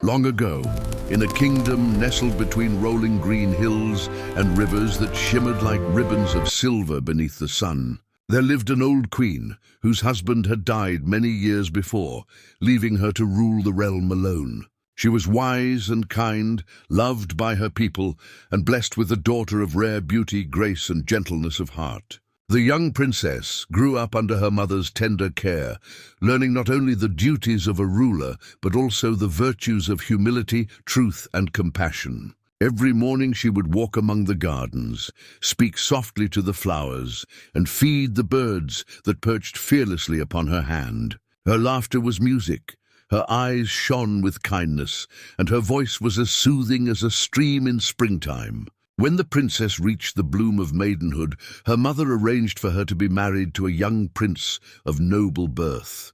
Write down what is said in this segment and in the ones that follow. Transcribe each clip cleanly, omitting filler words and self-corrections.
Long ago, in a kingdom nestled between rolling green hills and rivers that shimmered like ribbons of silver beneath the sun, there lived an old queen whose husband had died many years before, leaving her to rule the realm alone. She was wise and kind, loved by her people, and blessed with a daughter of rare beauty, grace, and gentleness of heart. The young princess grew up under her mother's tender care, learning not only the duties of a ruler, but also the virtues of humility, truth, and compassion. Every morning she would walk among the gardens, speak softly to the flowers, and feed the birds that perched fearlessly upon her hand. Her laughter was music, her eyes shone with kindness, and her voice was as soothing as a stream in springtime. When the princess reached the bloom of maidenhood, her mother arranged for her to be married to a young prince of noble birth,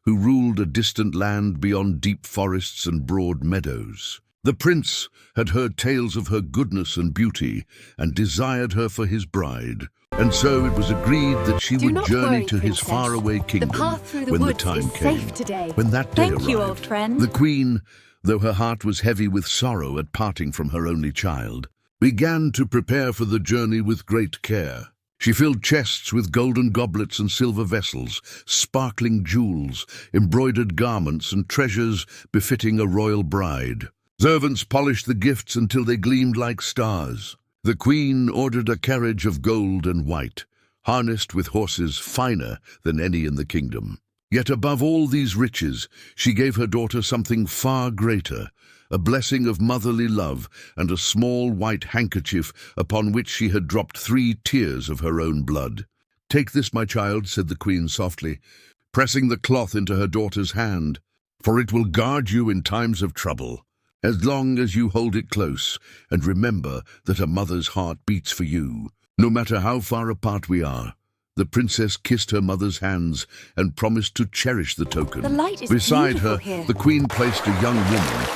who ruled a distant land beyond deep forests and broad meadows. The prince had heard tales of her goodness and beauty, and desired her for his bride. And so it was agreed that she would journey to his faraway kingdom when the time came. When that day arrived, old friend. the queen, though her heart was heavy with sorrow at parting from her only child, began to prepare for the journey with great care. She filled chests with golden goblets and silver vessels, sparkling jewels, embroidered garments, and treasures befitting a royal bride. Servants polished the gifts until they gleamed like stars. The queen ordered a carriage of gold and white, harnessed with horses finer than any in the kingdom. Yet above all these riches, she gave her daughter something far greater, a blessing of motherly love and a small white handkerchief upon which she had dropped 3 tears of her own blood. "Take this, my child," said the queen softly, pressing the cloth into her daughter's hand, "for it will guard you in times of trouble. As long as you hold it close, and remember that a mother's heart beats for you, no matter how far apart we are." The princess kissed her mother's hands and promised to cherish the token. The light is Beside beautiful her, here. the queen placed a young woman,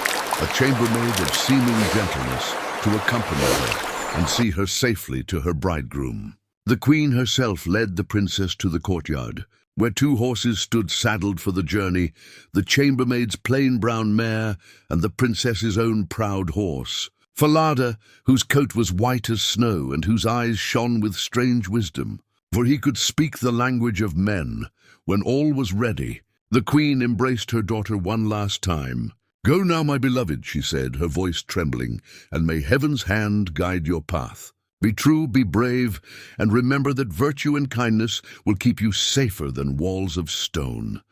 a chambermaid of seeming gentleness, to accompany her and see her safely to her bridegroom. The queen herself led the princess to the courtyard, where 2 horses stood saddled for the journey, the chambermaid's plain brown mare and the princess's own proud horse. Falada, whose coat was white as snow and whose eyes shone with strange wisdom, for he could speak the language of men. When all was ready, the queen embraced her daughter one last time. "Go now, my beloved," she said, her voice trembling, "and may heaven's hand guide your path. Be true, be brave, and remember that virtue and kindness will keep you safer than walls of stone."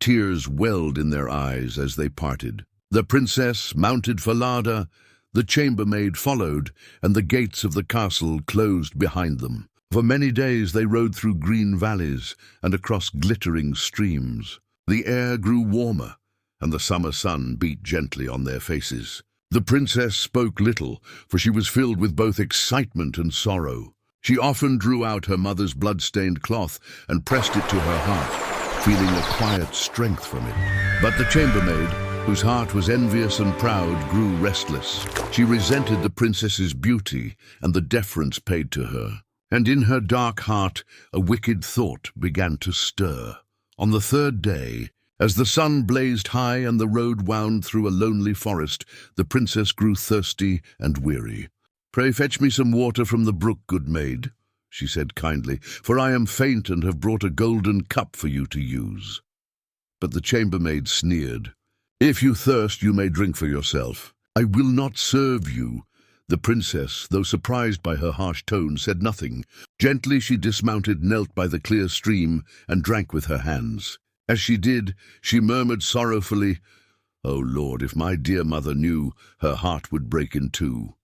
Tears welled in their eyes as they parted. The princess mounted Falada, the chambermaid followed, and the gates of the castle closed behind them. For many days they rode through green valleys and across glittering streams. The air grew warmer, and the summer sun beat gently on their faces. The princess spoke little, for she was filled with both excitement and sorrow. She often drew out her mother's blood-stained cloth and pressed it to her heart, feeling a quiet strength from it. But the chambermaid, whose heart was envious and proud, grew restless. She resented the princess's beauty and the deference paid to her. And in her dark heart, a wicked thought began to stir. On the 3rd day, as the sun blazed high and the road wound through a lonely forest, the princess grew thirsty and weary. "Pray fetch me some water from the brook, good maid," she said kindly, "for I am faint and have brought a golden cup for you to use." But the chambermaid sneered. "If you thirst, you may drink for yourself. I will not serve you." The princess, though surprised by her harsh tone, said nothing. Gently she dismounted, knelt by the clear stream, and drank with her hands. As she did, she murmured sorrowfully, "Oh Lord, if my dear mother knew, her heart would break in 2.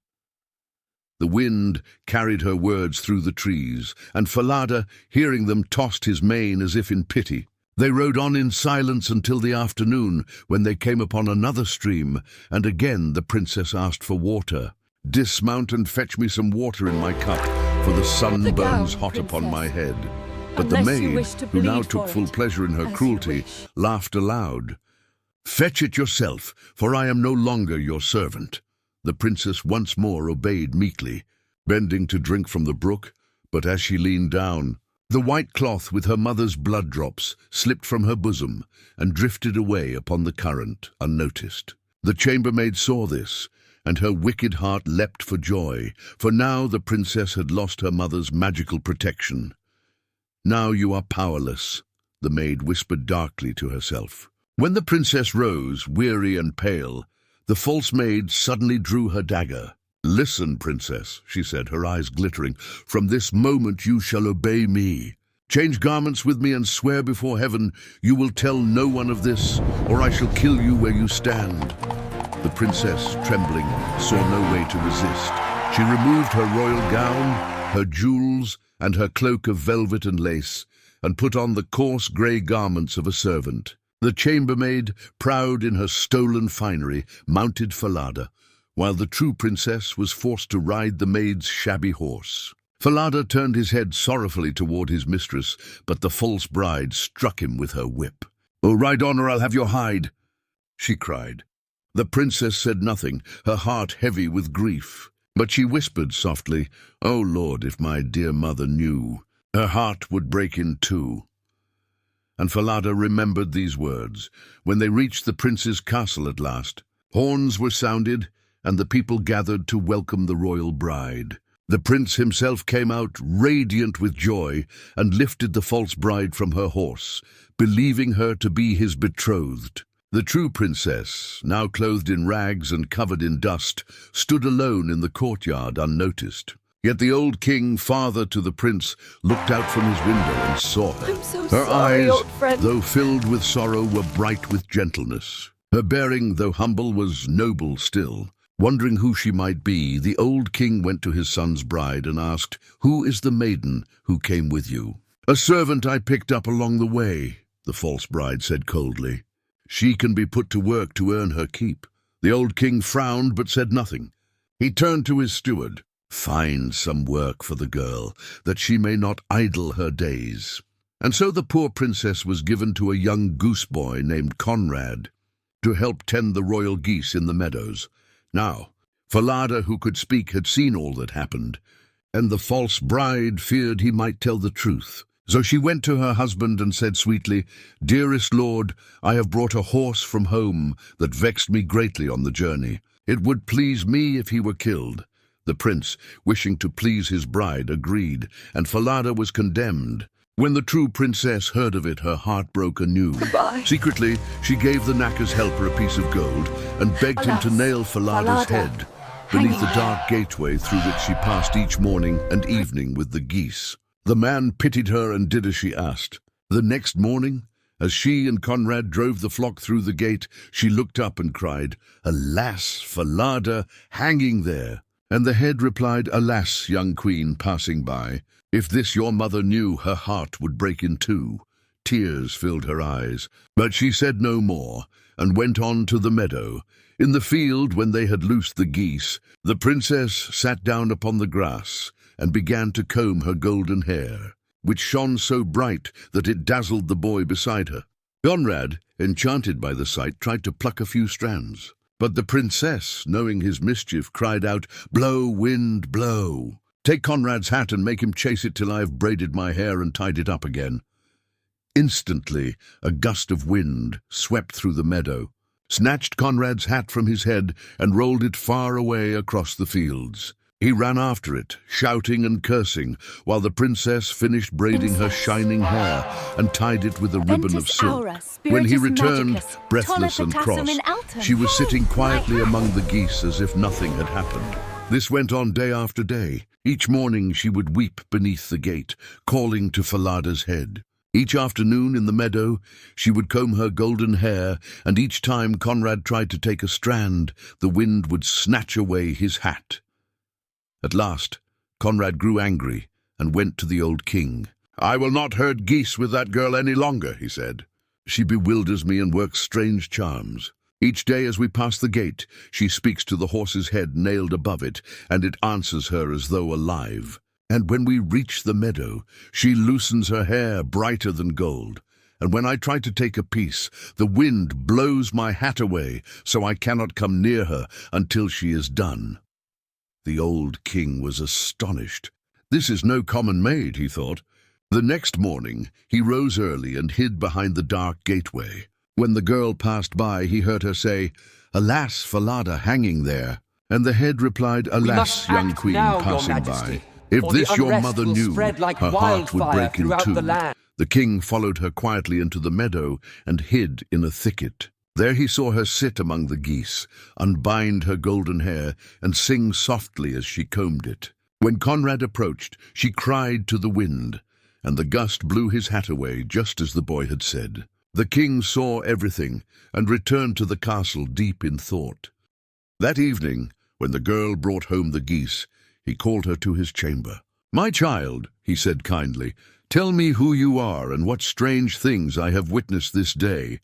The wind carried her words through the trees, and Falada, hearing them, tossed his mane as if in pity. They rode on in silence until the afternoon, when they came upon another stream, and again the princess asked for water. "Dismount and fetch me some water in my cup, for the sun Put the burns gown, hot upon princess. my head." But the Unless you maid, wish to who now bleed took for full it, pleasure in her as you cruelty, wish. laughed aloud. "Fetch it yourself, for I am no longer your servant." The princess once more obeyed meekly, bending to drink from the brook, but as she leaned down, the white cloth with her mother's blood drops slipped from her bosom and drifted away upon the current unnoticed. The chambermaid saw this, and her wicked heart leapt for joy, for now the princess had lost her mother's magical protection. "Now you are powerless," the maid whispered darkly to herself. When the princess rose, weary and pale, the false maid suddenly drew her dagger. "Listen, princess," she said, her eyes glittering. "From this moment you shall obey me. Change garments with me and swear before heaven you will tell no one of this, or I shall kill you where you stand." The princess, trembling, saw no way to resist. She removed her royal gown, her jewels, and her cloak of velvet and lace, and put on the coarse grey garments of a servant. The chambermaid, proud in her stolen finery, mounted Falada, while the true princess was forced to ride the maid's shabby horse. Falada turned his head sorrowfully toward his mistress, but the false bride struck him with her whip. "Oh, ride on, or I'll have your hide!" she cried. The princess said nothing, her heart heavy with grief. But she whispered softly, "Oh, Lord, if my dear mother knew, her heart would break in two." And Falada remembered these words. When they reached the prince's castle at last, horns were sounded, and the people gathered to welcome the royal bride. The prince himself came out radiant with joy and lifted the false bride from her horse, believing her to be his betrothed. The true princess, now clothed in rags and covered in dust, stood alone in the courtyard unnoticed. Yet the old king, father to the prince, looked out from his window and saw her. "I'm so Her sorry, eyes, old friend." though filled with sorrow, were bright with gentleness. Her bearing, though humble, was noble still. Wondering who she might be, the old king went to his son's bride and asked, "Who is the maiden who came with you?" "A servant I picked up along the way," the false bride said coldly. "She can be put to work to earn her keep." The old king frowned but said nothing. He turned to his steward. "Find some work for the girl, that she may not idle her days." And so the poor princess was given to a young goose boy named Conrad to help tend the royal geese in the meadows. Now, Falada, who could speak, had seen all that happened, and the false bride feared he might tell the truth. So she went to her husband and said sweetly, "Dearest lord, I have brought a horse from home that vexed me greatly on the journey. It would please me if he were killed." The prince, wishing to please his bride, agreed, and Falada was condemned. When the true princess heard of it, her heart broke anew. Goodbye. Secretly, she gave the knacker's helper a piece of gold and begged him to nail Falada's head beneath the dark gateway through which she passed each morning and evening with the geese. The man pitied her and did as she asked. The next morning, as she and Conrad drove the flock through the gate, she looked up and cried, "Alas, Falada, hanging there!" And the head replied, "Alas, young queen passing by, if this your mother knew, her heart would break in two." Tears filled her eyes, but she said no more, and went on to the meadow. In the field, when they had loosed the geese, the princess sat down upon the grass and began to comb her golden hair, which shone so bright that it dazzled the boy beside her. Conrad, enchanted by the sight, tried to pluck a few strands. But the princess, knowing his mischief, cried out, "Blow, wind, blow! Take Conrad's hat and make him chase it till I have braided my hair and tied it up again." Instantly, a gust of wind swept through the meadow, snatched Conrad's hat from his head, and rolled it far away across the fields. He ran after it, shouting and cursing, while the princess finished braiding her shining hair and tied it with a ribbon of silk. When he returned, breathless and cross, she was sitting quietly among the geese as if nothing had happened. This went on day after day. Each morning she would weep beneath the gate, calling to Falada's head. Each afternoon in the meadow she would comb her golden hair, and each time Conrad tried to take a strand, the wind would snatch away his hat. At last, Conrad grew angry and went to the old king. "I will not herd geese with that girl any longer," he said. "She bewilders me and works strange charms. Each day as we pass the gate, she speaks to the horse's head nailed above it, and it answers her as though alive. And when we reach the meadow, she loosens her hair brighter than gold. And when I try to take a piece, the wind blows my hat away, so I cannot come near her until she is done." The old king was astonished. "This is no common maid," he thought. The next morning he rose early and hid behind the dark gateway. When the girl passed by, he heard her say, "Alas, Falada hanging there." And the head replied, "Alas, young queen passing by. If this your mother knew, her heart would break in two." The king followed her quietly into the meadow and hid in a thicket. There he saw her sit among the geese, unbind her golden hair, and sing softly as she combed it. When Conrad approached, she cried to the wind, and the gust blew his hat away, just as the boy had said. The king saw everything, and returned to the castle deep in thought. That evening, when the girl brought home the geese, he called her to his chamber. "My child," he said kindly, "tell me who you are and what strange things I have witnessed this day."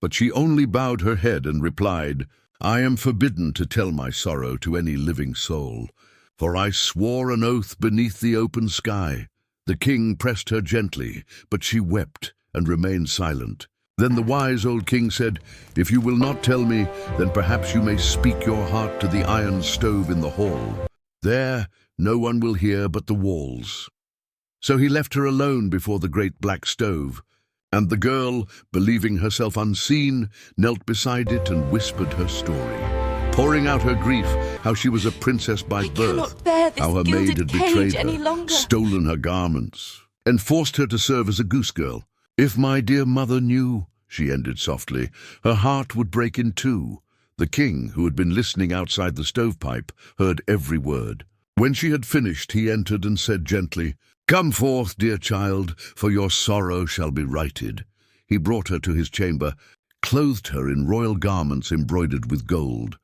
But she only bowed her head and replied, "I am forbidden to tell my sorrow to any living soul, for I swore an oath beneath the open sky." The king pressed her gently, but she wept and remained silent. Then the wise old king said, "If you will not tell me, then perhaps you may speak your heart to the iron stove in the hall. There no one will hear but the walls." So he left her alone before the great black stove, and the girl, believing herself unseen, knelt beside it and whispered her story, pouring out her grief, how she was a princess by birth, how her maid had betrayed her, stolen her garments, and forced her to serve as a goose girl. "If my dear mother knew," she ended softly, "her heart would break in two." The king, who had been listening outside the stovepipe, heard every word. When she had finished, he entered and said gently, "Come forth, dear child, for your sorrow shall be righted." He brought her to his chamber, clothed her in royal garments embroidered with gold,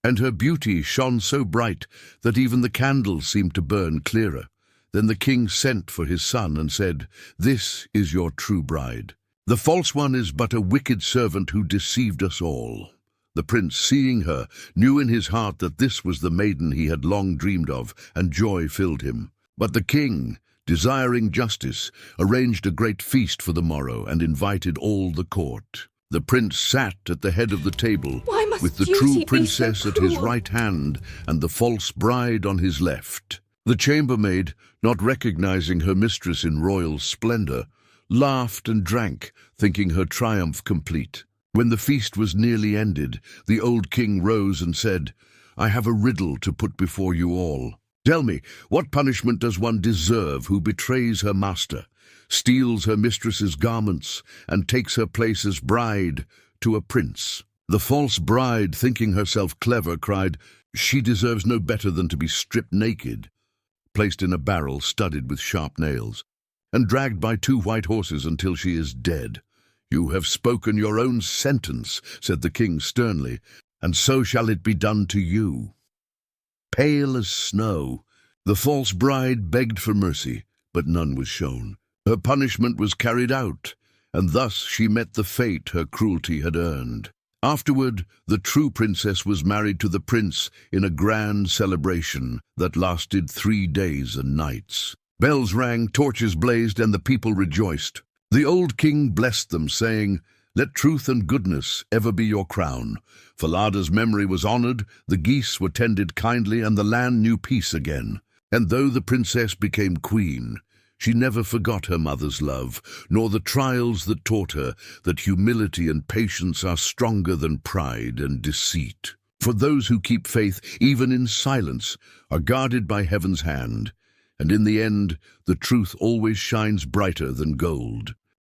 and her beauty shone so bright that even the candles seemed to burn clearer. Then the king sent for his son and said, "This is your true bride. The false one is but a wicked servant who deceived us all." The prince, seeing her, knew in his heart that this was the maiden he had long dreamed of, and joy filled him. But the king, desiring justice, arranged a great feast for the morrow and invited all the court. The prince sat at the head of the table, with the true princess at his right hand and the false bride on his left. The chambermaid, not recognizing her mistress in royal splendor, laughed and drank, thinking her triumph complete. When the feast was nearly ended, the old king rose and said, "I have a riddle to put before you all. Tell me, what punishment does one deserve who betrays her master, steals her mistress's garments, and takes her place as bride to a prince?" The false bride, thinking herself clever, cried, "She deserves no better than to be stripped naked, placed in a barrel studded with sharp nails, and dragged by 2 white horses until she is dead." "You have spoken your own sentence," said the king sternly, "and so shall it be done to you." Pale as snow, the false bride begged for mercy, but none was shown. Her punishment was carried out, and thus she met the fate her cruelty had earned. Afterward, the true princess was married to the prince in a grand celebration that lasted 3 days and nights. Bells rang, torches blazed, and the people rejoiced. The old king blessed them, saying, "Let truth and goodness ever be your crown." Falada's memory was honored, the geese were tended kindly, and the land knew peace again. And though the princess became queen, she never forgot her mother's love, nor the trials that taught her that humility and patience are stronger than pride and deceit. For those who keep faith, even in silence, are guarded by heaven's hand, and in the end, the truth always shines brighter than gold.